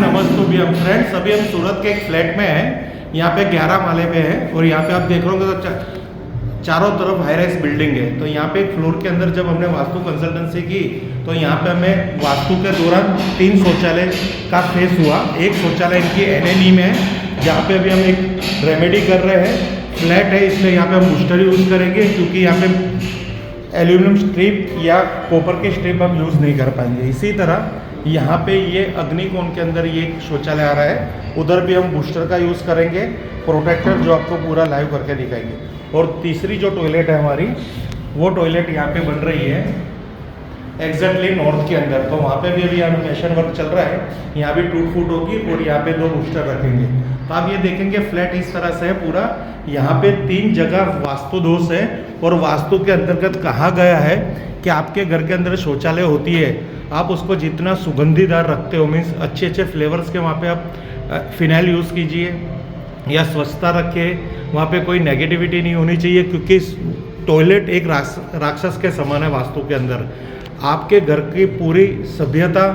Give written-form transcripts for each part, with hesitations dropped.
नमस्ते भी हम फ्रेंड्स, अभी हम सूरत के एक फ्लैट में हैं। यहाँ पे 11 माले पे है और यहाँ पे आप देख रहे होंगे तो चारों तरफ हाई राइज बिल्डिंग है। तो यहाँ पे एक फ्लोर के अंदर जब हमने वास्तु कंसल्टेंसी की तो यहाँ पे हमें वास्तु के दौरान 3 शौचालय का फेस हुआ। एक शौचालय इनकी NNE में है जहाँ पे अभी हम एक रेमेडी कर रहे हैं। फ्लैट है इसलिए यहाँ पे हम बूस्टर यूज़ करेंगे क्योंकि यहाँ पे एल्यूमिनियम स्ट्रिप या कॉपर की स्ट्रिप हम यूज़ नहीं कर पाएंगे। इसी तरह यहाँ पे ये अग्निकोण के अंदर ये शौचालय आ रहा है, उधर भी हम बूस्टर का यूज़ करेंगे, प्रोटेक्टर जो आपको पूरा लाइव करके दिखाएंगे। और तीसरी जो टॉयलेट है हमारी, वो टॉयलेट यहाँ पे बन रही है एग्जैक्टली नॉर्थ के अंदर। तो वहाँ पे भी अभी एनिमेशन वर्क चल रहा है, यहाँ भी टूट फूट होगी और यहाँ पे 2 बूस्टर रखेंगे। तो आप ये देखेंगे फ्लैट इस तरह से है पूरा। यहाँ पे 3 जगह वास्तु दोष है और वास्तु के अंतर्गत कहा गया है कि आपके घर के अंदर शौचालय होती है, आप उसको जितना सुगंधीदार रखते हो, मीन्स अच्छे अच्छे फ्लेवर्स के वहाँ पे आप फिनाइल यूज़ कीजिए या स्वच्छता रखें, वहाँ पे कोई नेगेटिविटी नहीं होनी चाहिए क्योंकि टॉयलेट एक राक्षस के समान है वास्तु के अंदर। आपके घर की पूरी सभ्यता,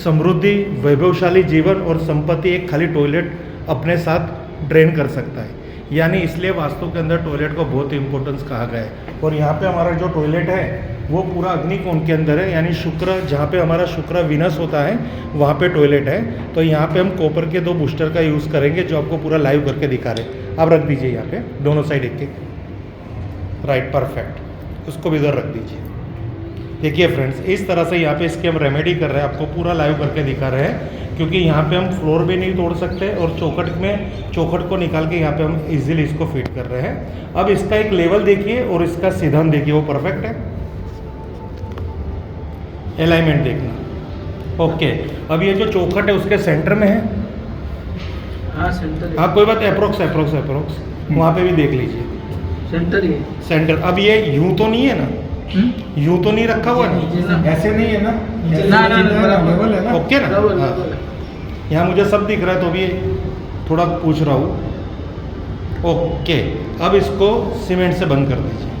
समृद्धि, वैभवशाली जीवन और संपत्ति एक खाली टॉयलेट अपने साथ ड्रेन कर सकता है। यानी इसलिए वास्तु के अंदर टॉयलेट को बहुत इंपॉर्टेंस कहा गया है। और यहाँ पे हमारा जो टॉयलेट है वो पूरा अग्निकोण के अंदर है, यानी शुक्र, जहाँ पे हमारा शुक्र विनस होता है वहाँ पे टॉयलेट है। तो यहाँ पे हम कॉपर के 2 बूस्टर का यूज़ करेंगे जो आपको पूरा लाइव करके दिखा रहे। आप रख दीजिए यहाँ पे दोनों साइड एक राइट, परफेक्ट। उसको भी इधर रख दीजिए। देखिए फ्रेंड्स, इस तरह से यहाँ पे इसकी हम रेमेडी कर रहे हैं, आपको पूरा लाइव करके दिखा रहे हैं क्योंकि यहाँ पे हम फ्लोर भी नहीं तोड़ सकते और चौखट को निकाल के यहाँ पे हम इजीली इसको फिट कर रहे हैं। अब इसका एक लेवल देखिए और इसका सिद्धांत देखिए, वो परफेक्ट है। अलाइनमेंट देखना, ओके। अब ये जो चौखट है उसके सेंटर में है। हाँ सेंटर। हाँ कोई बात, अप्रोक्स वहाँ पे भी देख लीजिए, सेंटर ही सेंटर। अब ये यूं तो नहीं है ना, यूं तो नहीं रखा हुआ ना, ऐसे नहीं है ना, ना लेवल है ना, ओके ना। हाँ, यहाँ मुझे सब दिख रहा है तो भी थोड़ा पूछ रहा हूँ, ओके। अब इसको सीमेंट से बंद कर दीजिए।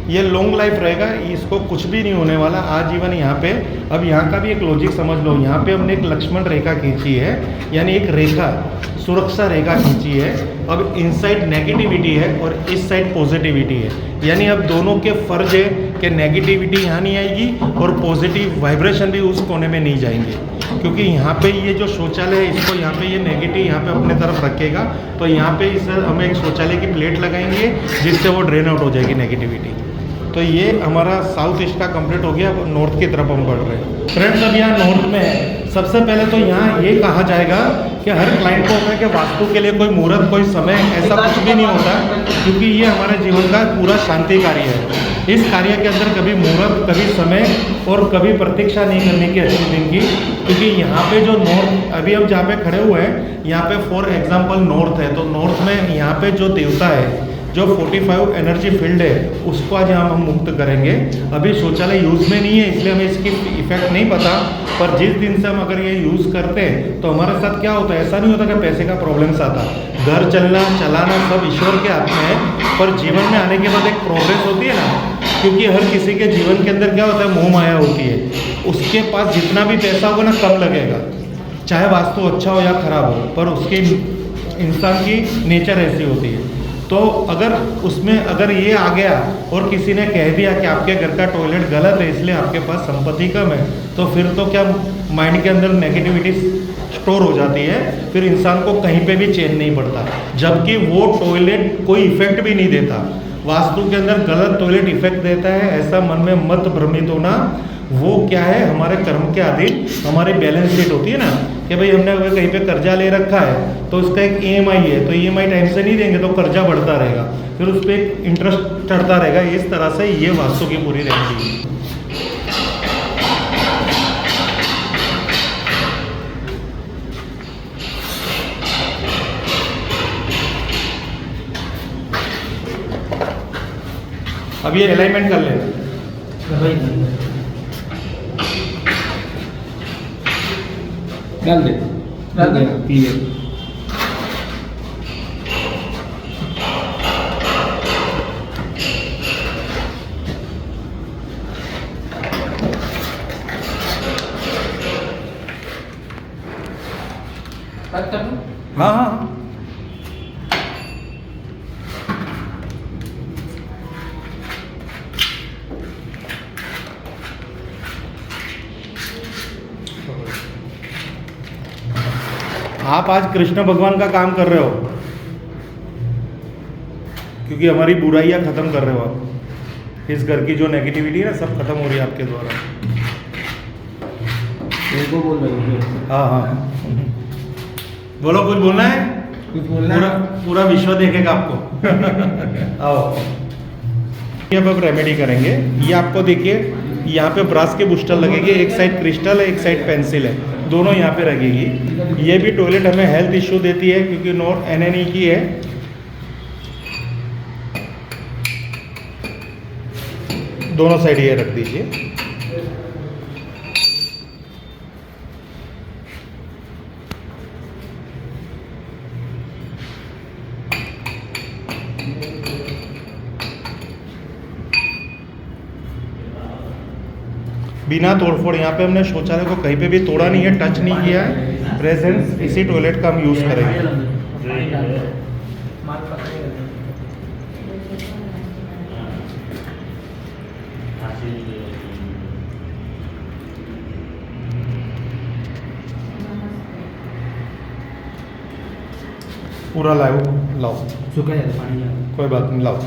ये लॉन्ग लाइफ रहेगा, इसको कुछ भी नहीं होने वाला आजीवन यहाँ पे। अब यहाँ का भी एक लॉजिक समझ लो, यहाँ पे हमने एक लक्ष्मण रेखा खींची है, यानी एक रेखा, सुरक्षा रेखा खींची है। अब इनसाइड नेगेटिविटी है और इस साइड पॉजिटिविटी है, यानी अब दोनों के फर्ज है कि नेगेटिविटी यहाँ नहीं आएगी और पॉजिटिव वाइब्रेशन भी उस कोने में नहीं जाएंगे। क्योंकि यहाँ पे ये जो शौचालय है इसको यहाँ पे ये नेगेटिव यहाँ पे अपने तरफ रखेगा, तो यहाँ पे इस हम एक शौचालय की प्लेट लगाएंगे जिससे वो ड्रेन आउट हो जाएगी नेगेटिविटी। तो ये हमारा साउथ ईस्ट का कंप्लीट हो गया, अब नॉर्थ की तरफ हम बढ़ रहे हैं। फ्रेंड्स अब यहाँ नॉर्थ में है। सबसे पहले तो यहाँ ये कहा जाएगा कि हर क्लाइंट को होता है कि वास्तु के लिए कोई मुहूर्त, कोई समय, ऐसा कुछ भी नहीं होता, क्योंकि ये हमारे जीवन का पूरा शांति कार्य है। इस कार्य के अंदर कभी मुहूर्त, कभी समय और कभी प्रतीक्षा नहीं करने की अच्छी दिन की, क्योंकि यहाँ पे जो नॉर्थ, अभी हम जहाँ पे खड़े हुए हैं यहाँ पे फॉर एग्जाम्पल नॉर्थ है, तो नॉर्थ में यहाँ पे जो देवता है, जो 45 एनर्जी फील्ड है, उसको आज हम मुक्त करेंगे। अभी शौचालय यूज़ में नहीं है इसलिए हमें इसकी इफेक्ट नहीं पता, पर जिस दिन से हम अगर ये यूज़ करते हैं तो हमारे साथ क्या होता है, ऐसा नहीं होता कि पैसे का प्रॉब्लम्स आता। घर चलना चलाना सब ईश्वर के हाथ में है, पर जीवन में आने के बाद एक प्रोग्रेस होती है ना, क्योंकि हर किसी के जीवन के अंदर क्या होता है, मोह माया होती है। उसके पास जितना भी पैसा होगा ना कम लगेगा, चाहे वास्तु अच्छा हो या खराब हो, पर उसके इंसान की नेचर ऐसी होती है। तो अगर उसमें अगर ये आ गया और किसी ने कह दिया कि आपके घर का टॉयलेट गलत है इसलिए आपके पास संपत्ति कम है, तो फिर तो क्या माइंड के अंदर नेगेटिविटी स्टोर हो जाती है, फिर इंसान को कहीं पे भी चैन नहीं पड़ता। जबकि वो टॉयलेट कोई इफेक्ट भी नहीं देता, वास्तु के अंदर गलत टॉयलेट इफेक्ट देता है, ऐसा मन में मत भ्रमित होना। वो क्या है, हमारे कर्म के अधीन हमारी बैलेंस शीट होती है ना, कि भाई हमने अगर कहीं पे कर्जा ले रखा है तो उसका एक EMI है, तो EMI टाइम से नहीं देंगे तो कर्जा बढ़ता रहेगा, फिर उस पर एक इंटरेस्ट चढ़ता रहेगा। इस तरह से ये वास्तु की पूरी रेमेडी है। अब ये अलाइनमेंट कर लेना, डाल दे क्लियर। पैक कर दूं? हाँ हाँ हाँ। आप आज कृष्ण भगवान का काम कर रहे हो, क्योंकि हमारी बुराइयां खत्म कर रहे हो आप। इस घर की जो नेगेटिविटी है ना, सब खत्म हो रही है आपके द्वारा। मेरे को बोल रहे हो हाँ हाँ, बोलो, कुछ बोलना है? कुछ बोलना पूरा है? पूरा विश्व देखेगा आपको। आओ, ये अब रेमेडी करेंगे। ये आपको देखिए, यहाँ पे ब्रास के बूस्टर लगेंगे, एक साइड क्रिस्टल है, एक साइड पेंसिल है, दोनों यहाँ पे लगेगी। ये भी टॉयलेट हमें हेल्थ इश्यू देती है, क्योंकि नॉन एनएनई की है। दोनों साइड ये रख दीजिए। बिना तोड़फोड़, यहाँ पे हमने शौचालय को कहीं पे भी तोड़ा नहीं है, टच नहीं किया है। प्रेजेंस इसी टॉयलेट का हम यूज़ करेंगे। माल पकड़ेगा। पूरा लाओ लाओ, सूखा जाता पानी जाता। कोई बात नहीं, लाओ।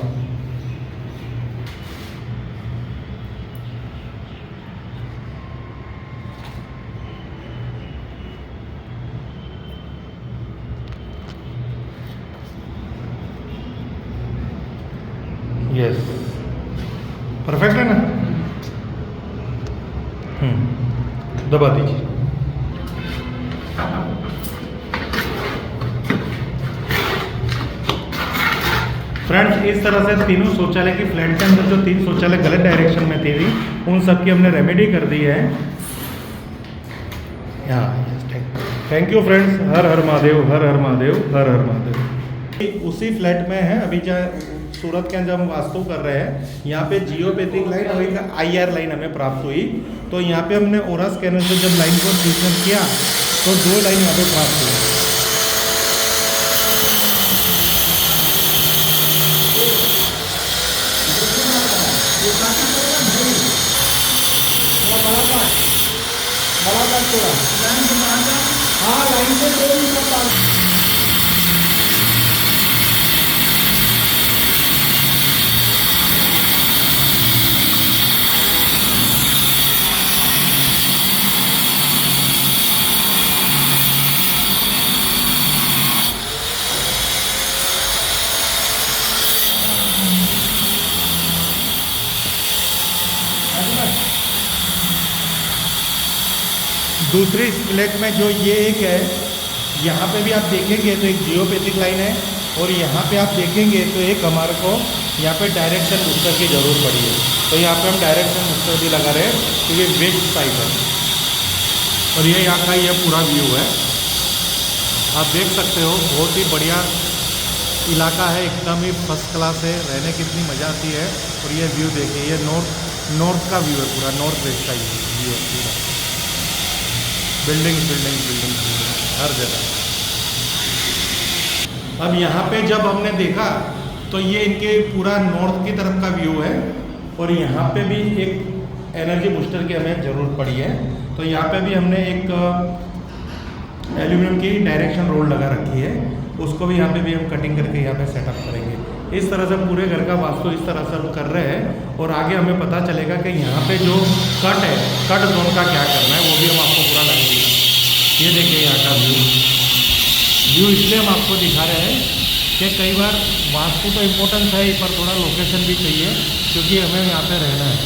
यस, परफेक्ट है ना? दबा दीजिए। फ्रेंड्स, इस तरह से तीनों शौचालय की फ्लैट के अंदर जो 3 शौचालय गलत डायरेक्शन में थी, उन सब की हमने रेमेडी कर दी है। Thank you friends. हर हर महादेव, हर हर महादेव, हर हर महादेव। उसी फ्लैट में है अभी, जहाँ सूरत के अंदर हम वास्तु कर रहे हैं, यहाँ पे जियोपैथिक लाइन और एक IR लाइन हमें प्राप्त हुई। तो यहाँ पे हमने ओरा स्कैनर से जब लाइन को ट्रीटमेंट किया तो 2 लाइन यहाँ पे प्राप्त हुई। हाँ, लाइन से 2 दूसरी फ्लैट में जो ये एक है, यहाँ पे भी आप देखेंगे तो एक जियोपैथिक लाइन है, और यहाँ पे आप देखेंगे तो एक हमारे को यहाँ पे डायरेक्शन बूस्टर की ज़रूरत पड़ी है। तो यहाँ पे हम डायरेक्शन बूस्टर भी लगा रहे हैं, क्योंकि वेस्ट साइड है। और ये यहाँ का ये पूरा व्यू है, आप देख सकते हो। बहुत ही बढ़िया इलाका है, एकदम ही फर्स्ट क्लास है, रहने कितनी मज़ा आती है। और ये व्यू देखिए, ये नॉर्थ का व्यू है, पूरा नॉर्थ वेस्ट का व्यू है पूरा। बिल्डिंग हर जगह। अब यहाँ पे जब हमने देखा तो ये इनके पूरा नॉर्थ की तरफ का व्यू है, और यहाँ पे भी एक एनर्जी बूस्टर की हमें ज़रूरत पड़ी है। तो यहाँ पे भी हमने एक एल्यूमिनियम की डायरेक्शन रोड लगा रखी है, उसको भी यहाँ पे भी हम कटिंग करके यहाँ पे सेटअप करेंगे। इस तरह से पूरे घर का वास्तु इस तरह से हम कर रहे हैं, और आगे हमें पता चलेगा कि यहाँ पे जो कट है, कट जोन का क्या करना है, वो भी हम आपको पूरा लाएंगे। ये देखिए यहाँ का व्यू इसलिए हम आपको दिखा रहे हैं कि कई बार वास्तु तो इम्पोर्टेंस है, पर थोड़ा लोकेशन भी चाहिए, क्योंकि हमें यहाँ पे रहना है।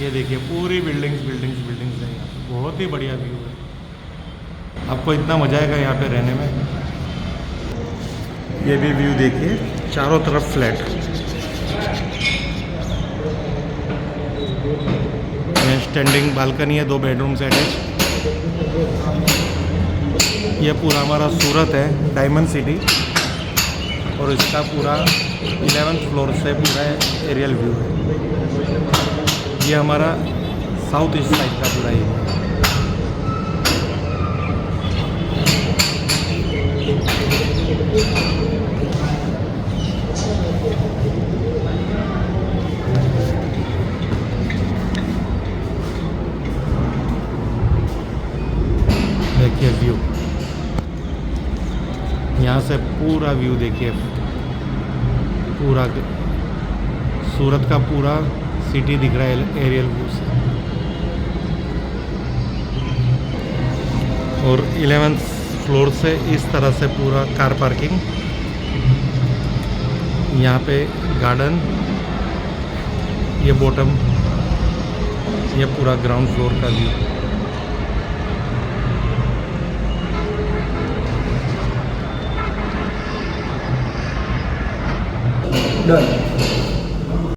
ये देखिए पूरी बिल्डिंग्स है यहाँ पे, बहुत ही बढ़िया व्यू है। आपको इतना मजा आएगा यहाँ पे रहने में। ये भी व्यू देखिए, चारों तरफ फ्लैट। ये स्टैंडिंग बालकनी है, 2 बेडरूम से अटैच। ये पूरा हमारा सूरत है, डायमंड सिटी, और इसका पूरा 11th फ्लोर से पूरा एरियल व्यू है। ये हमारा साउथ ईस्ट साइड का पूरा एरिया। देखिए व्यू, यहाँ से पूरा व्यू देखिए, पूरा सूरत का पूरा सिटी दिख रहा है एरियल व्यू से। और 11th फ्लोर से इस तरह से पूरा कार पार्किंग, यहाँ पे गार्डन, ये बॉटम, ये पूरा ग्राउंड फ्लोर का व्यू। डन।